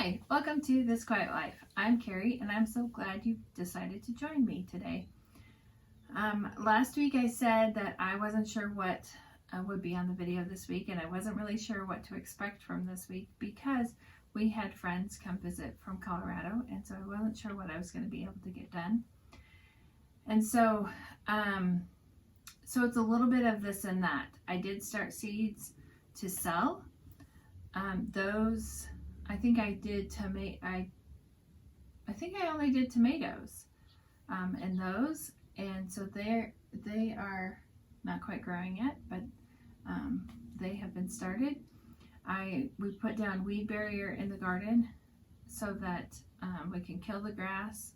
Hi, welcome to This Quiet Life. I'm Carrie, and I'm so glad you decided to join me today. Last week I said that I wasn't sure what would be on the video this week, and I wasn't really sure what to expect from this week because we had friends come visit from Colorado, and so I wasn't sure what I was going to be able to get done. And so it's a little bit of this and that. I did start seeds to sell. Those I think I did I think I only did tomatoes in those, and so they are not quite growing yet, but they have been started. We put down weed barrier in the garden so that we can kill the grass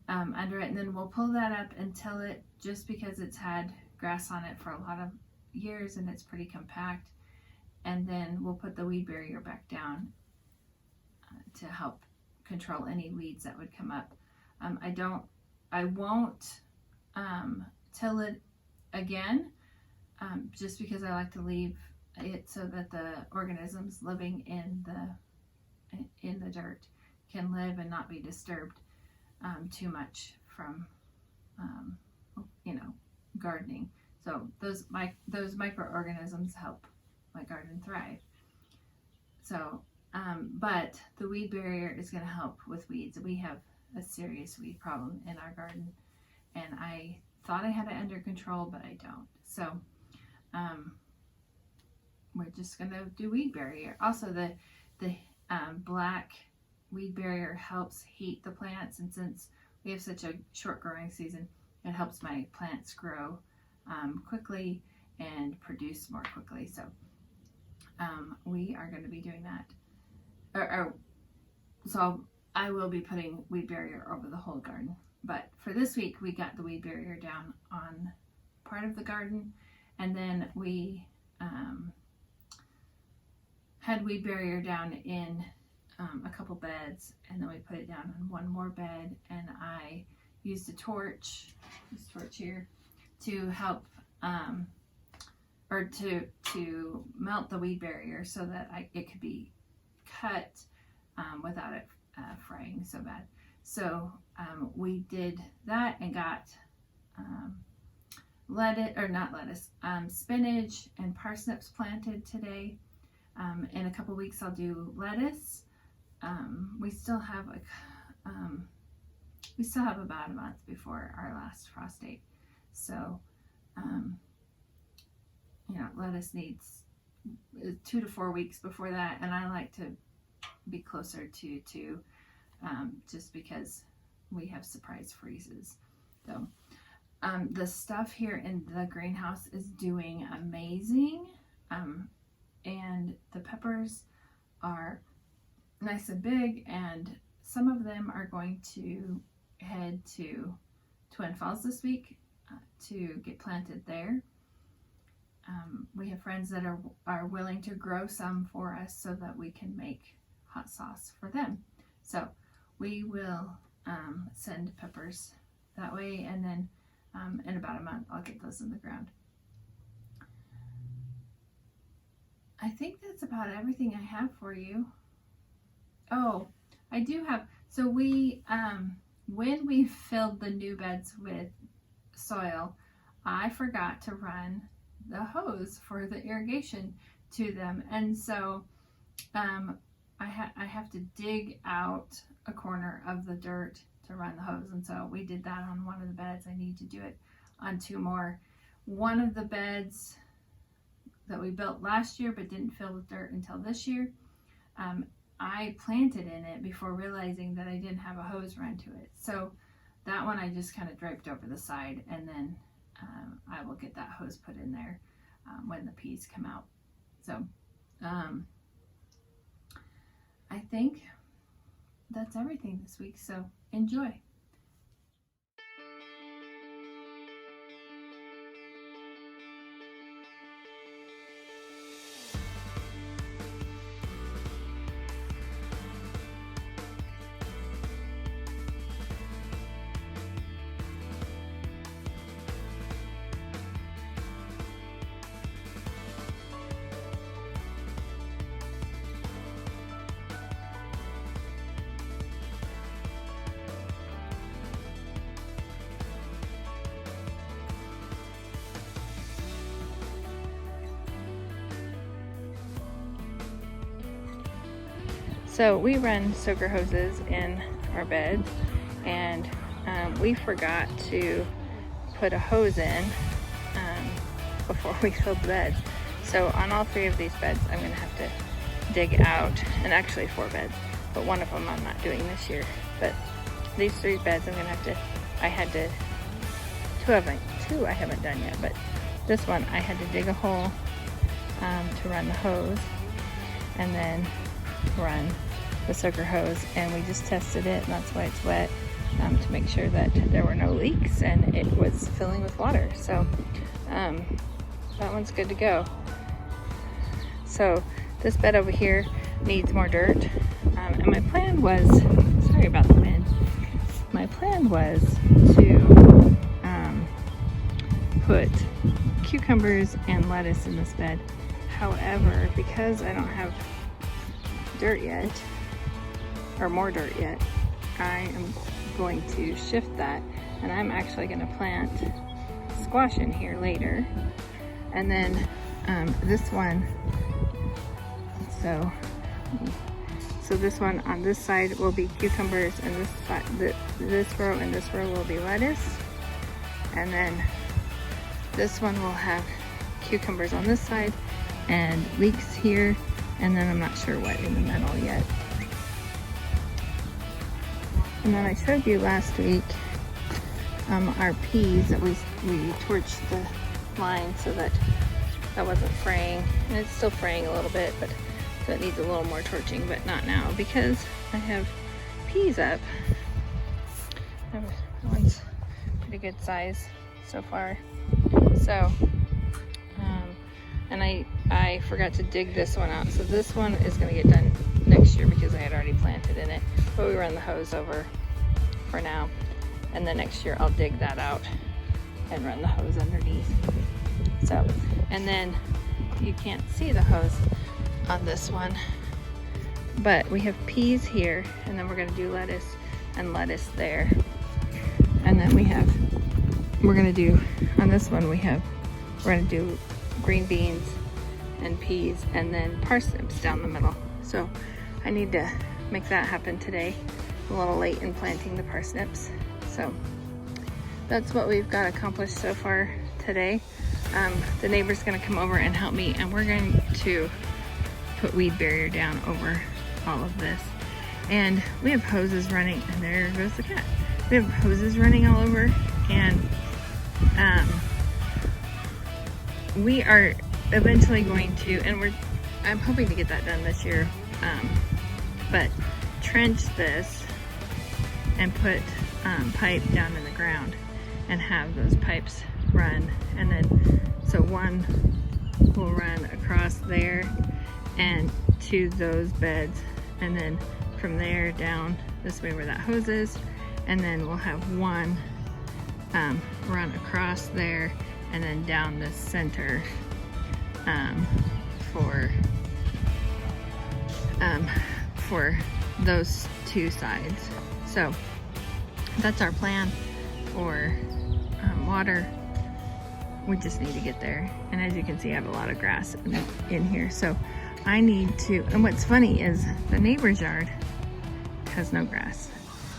under it, and then we'll pull that up until it, just because it's had grass on it for a lot of years and it's pretty compact, and then we'll put the weed barrier back down to help control any weeds that would come up. I won't till it again, just because I like to leave it so that the organisms living in the dirt can live and not be disturbed too much from gardening. So those microorganisms help my garden thrive. So but the weed barrier is going to help with weeds. We have a serious weed problem in our garden, and I thought I had it under control, but I don't. So we're just going to do weed barrier. Also, the black weed barrier helps heat the plants, and since we have such a short growing season, it helps my plants grow quickly and produce more quickly. So we are going to be doing that. So I will be putting weed barrier over the whole garden. But for this week, we got the weed barrier down on part of the garden, and then we had weed barrier down in a couple beds, and then we put it down on one more bed, and I used a torch, this torch here, to help or to melt the weed barrier so that it could be cut without it frying so bad. So we did that and got spinach and parsnips planted today. In a couple weeks I'll do lettuce. We still have about a month before our last frost date. So lettuce needs 2 to 4 weeks before that, and I like to be closer to 2, just because we have surprise freezes. So the stuff here in the greenhouse is doing amazing, and the peppers are nice and big, and some of them are going to head to Twin Falls this week to get planted there. We have friends that are willing to grow some for us so that we can make hot sauce for them. So we will send peppers that way, and then in about a month I'll get those in the ground. I think that's about everything I have for you. Oh, I do have, so we when we filled the new beds with soil, I forgot to run the hose for the irrigation to them, and so I have to dig out a corner of the dirt to run the hose, and so we did that on one of the beds. I need to do it on 2 more. One of the beds that we built last year but didn't fill with dirt until this year, I planted in it before realizing that I didn't have a hose run to it. So that one I just kind of draped over the side, and then I will get that hose put in there when the peas come out. So I think that's everything this week, so enjoy. So we run soaker hoses in our beds, and we forgot to put a hose in before we filled the beds. So on all 3 of these beds, I'm gonna have to dig out, and actually 4 beds, but one of them I'm not doing this year. But these 3 beds I'm gonna have to, I had to, 2 I haven't done yet, but this one I had to dig a hole to run the hose, and then run the soaker hose, and we just tested it, and that's why it's wet, to make sure that there were no leaks and it was filling with water. So that one's good to go. So this bed over here needs more dirt, and my plan was, sorry about the wind, my plan was to put cucumbers and lettuce in this bed. However, because I don't have dirt yet, or more dirt yet, I am going to shift that, and I'm actually going to plant squash in here later. And then this one, so this one on this side will be cucumbers, and this side, this row and this row will be lettuce, and then this one will have cucumbers on this side and leeks here, and then I'm not sure what in the middle yet. And then I showed you last week our peas that we torched the line so that wasn't fraying, and it's still fraying a little bit, but so it needs a little more torching, but not now because I have peas up. That one's pretty good size so far. So and I forgot to dig this one out, so this one is going to get done next year because I had already planted in it, but we run the hose over for now, and then next year I'll dig that out and run the hose underneath. So, and then you can't see the hose on this one, but we have peas here, and then we're going to do lettuce and lettuce there, and then we're going to do on this one we're going to do green beans and peas, and then parsnips down the middle. So I need to make that happen today. I'm a little late in planting the parsnips. So that's what we've got accomplished so far today. The neighbor's gonna come over and help me, and we're going to put weed barrier down over all of this. And we have hoses running, and there goes the cat. We have hoses running all over, and we are eventually going to, and I'm hoping to get that done this year, but trench this and put pipe down in the ground and have those pipes run, and then so one will run across there and to those beds, and then from there down this way where that hose is, and then we'll have one run across there and then down the center for those 2 sides. So that's our plan for water. We just need to get there, and as you can see I have a lot of grass in here, so I need to, and what's funny is the neighbor's yard has no grass,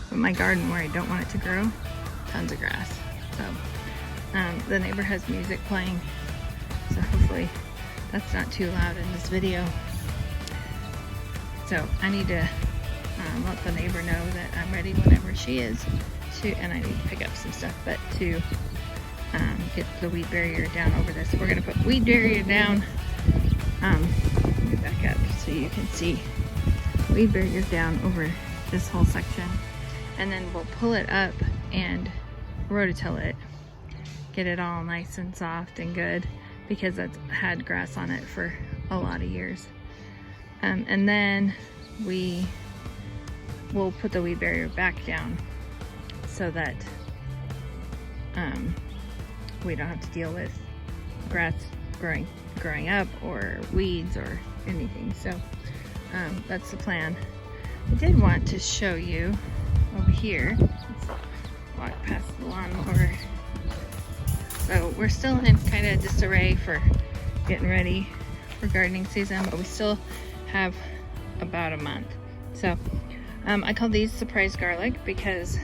but my garden where I don't want it to grow, tons of grass. So the neighbor has music playing, so hopefully that's not too loud in this video. So I need to let the neighbor know that I'm ready whenever she is, and I need to pick up some stuff, but to get the weed barrier down over this. We're going to put weed barrier down, let me back up so you can see, weed barrier down over this whole section, and then we'll pull it up and rototill it, get it all nice and soft and good, because that's had grass on it for a lot of years. And then we will put the weed barrier back down so that we don't have to deal with grass growing up or weeds or anything. So that's the plan. I did want to show you over here. Let's walk past the lawnmower. So we're still in kind of disarray for getting ready for gardening season, but we still have about a month. So I call these surprise garlic because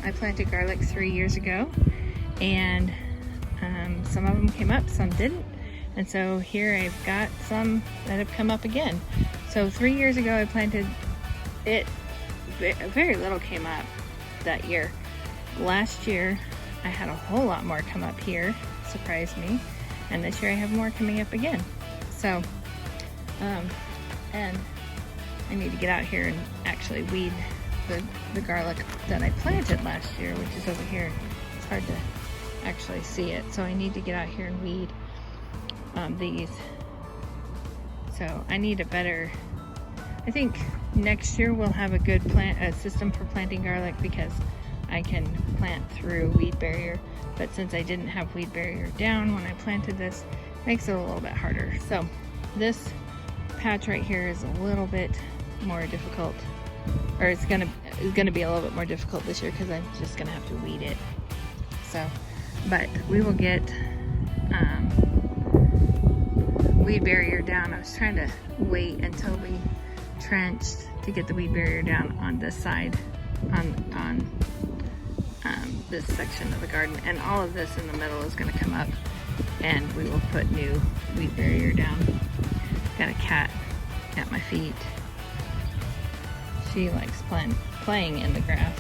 I planted garlic 3 years ago, and some of them came up, some didn't. And so here I've got some that have come up again. So 3 years ago I planted it, very little came up that year. Last year I had a whole lot more come up here, surprised me. And this year I have more coming up again. So, and I need to get out here and actually weed the garlic that I planted last year, which is over here. It's hard to actually see it, so I need to get out here and weed these. So I need a better, I think next year we'll have a good system for planting garlic, because I can plant through weed barrier. But since I didn't have weed barrier down when I planted this, it makes it a little bit harder. So this patch right here is a little bit more difficult, or it's gonna be a little bit more difficult this year because I'm just gonna have to weed it. So, but we will get weed barrier down. I was trying to wait until we trenched to get the weed barrier down on this side, on this section of the garden, and all of this in the middle is going to come up, and we will put new weed barrier down. Got a cat at my feet. She likes playing in the grass.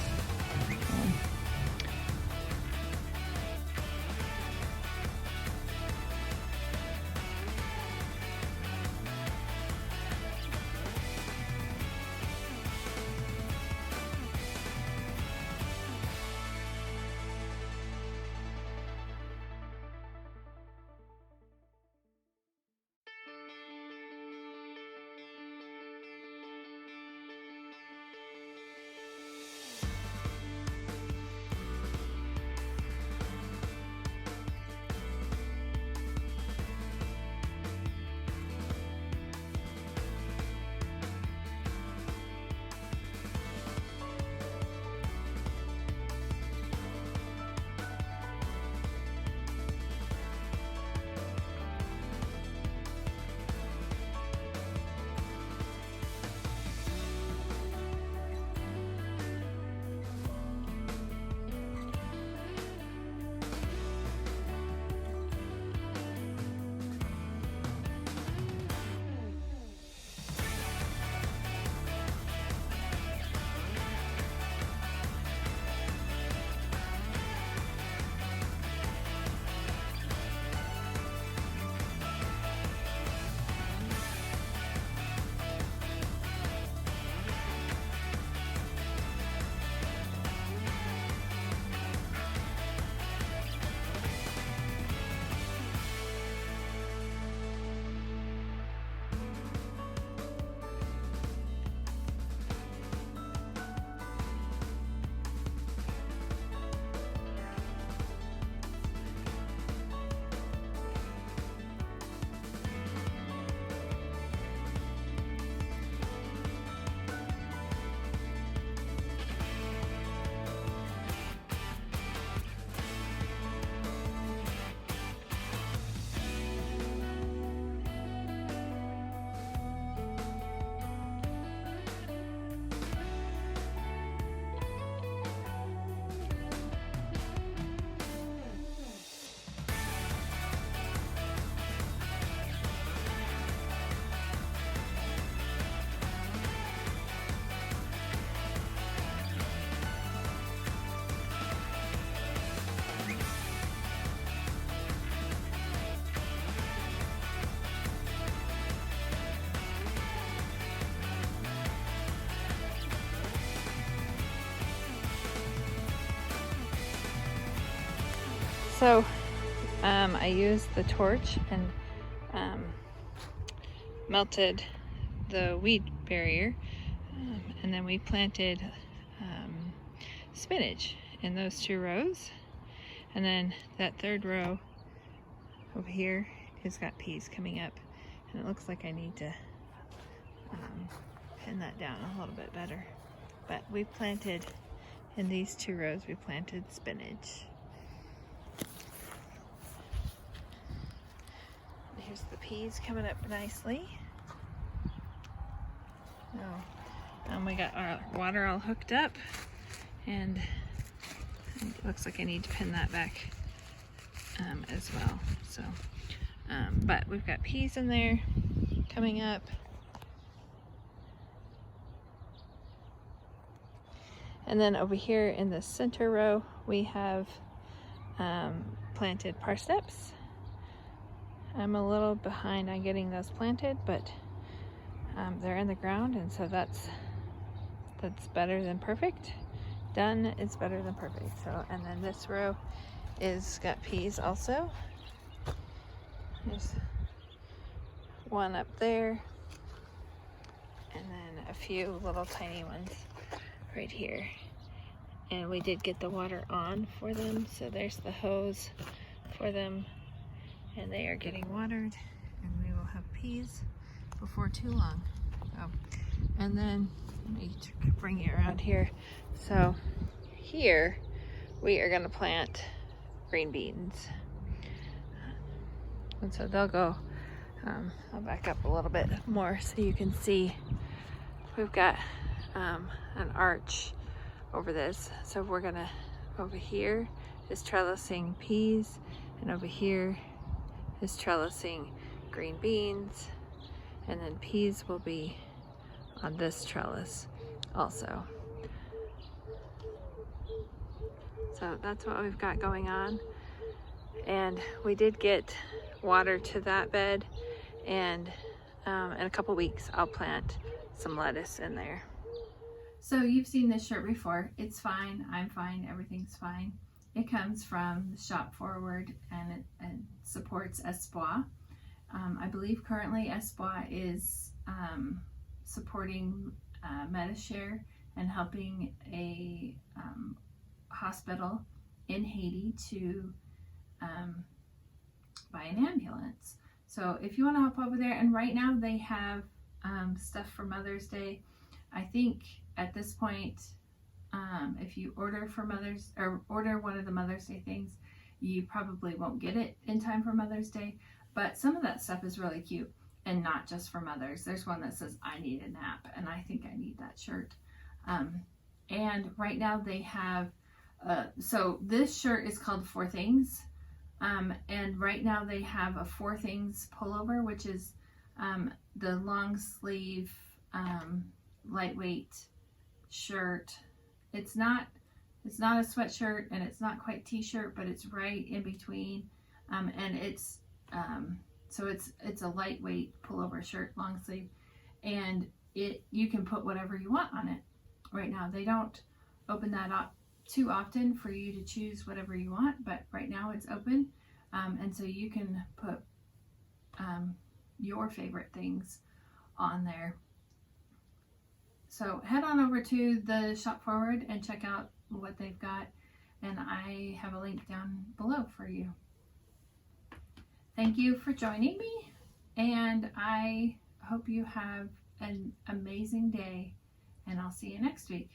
So I used the torch and melted the weed barrier, and then we planted spinach in those 2 rows, and then that 3rd row over here has got peas coming up, and it looks like I need to pin that down a little bit better. But we planted in these 2 rows, we planted spinach. Here's the peas coming up nicely. Oh, We got our water all hooked up, and it looks like I need to pin that back as well. So, but we've got peas in there coming up. And then over here in the center row, we have planted parsnips. I'm a little behind on getting those planted, but they're in the ground, and so that's better than perfect. Done is better than perfect. So, and then this row is got peas also. There's one up there, and then a few little tiny ones right here. And we did get the water on for them, so there's the hose for them, and they are getting watered, and we will have peas before too long. So, and then let me bring you around here. So here we are going to plant green beans, and so they'll go. I'll back up a little bit more so you can see. We've got an arch over this, so we're gonna, over here is trellising peas, and over here is trellising green beans, and then peas will be on this trellis also. So that's what we've got going on, and we did get water to that bed, and in a couple weeks I'll plant some lettuce in there. So you've seen this shirt before. It's fine, I'm fine, everything's fine. It comes from Shop Forward, and it supports Espoir. I believe currently Espoir is supporting Medishare and helping a hospital in Haiti to buy an ambulance. So if you want to hop over there, and right now they have stuff for Mother's Day. I think at this point, if you order for order one of the Mother's Day things, you probably won't get it in time for Mother's Day. But some of that stuff is really cute, and not just for mothers. There's one that says "I need a nap," and I think I need that shirt. And right now they have, so this shirt is called 4 Things, and right now they have a 4 Things pullover, which is the long sleeve, lightweight shirt. It's not a sweatshirt, and it's not quite t-shirt, but it's right in between, and it's so it's a lightweight pullover shirt, long sleeve, and you can put whatever you want on it. Right now they don't open that up too often for you to choose whatever you want, but right now it's open, and so you can put your favorite things on there. So head on over to the Shop Forward and check out what they've got, and I have a link down below for you. Thank you for joining me, and I hope you have an amazing day, and I'll see you next week.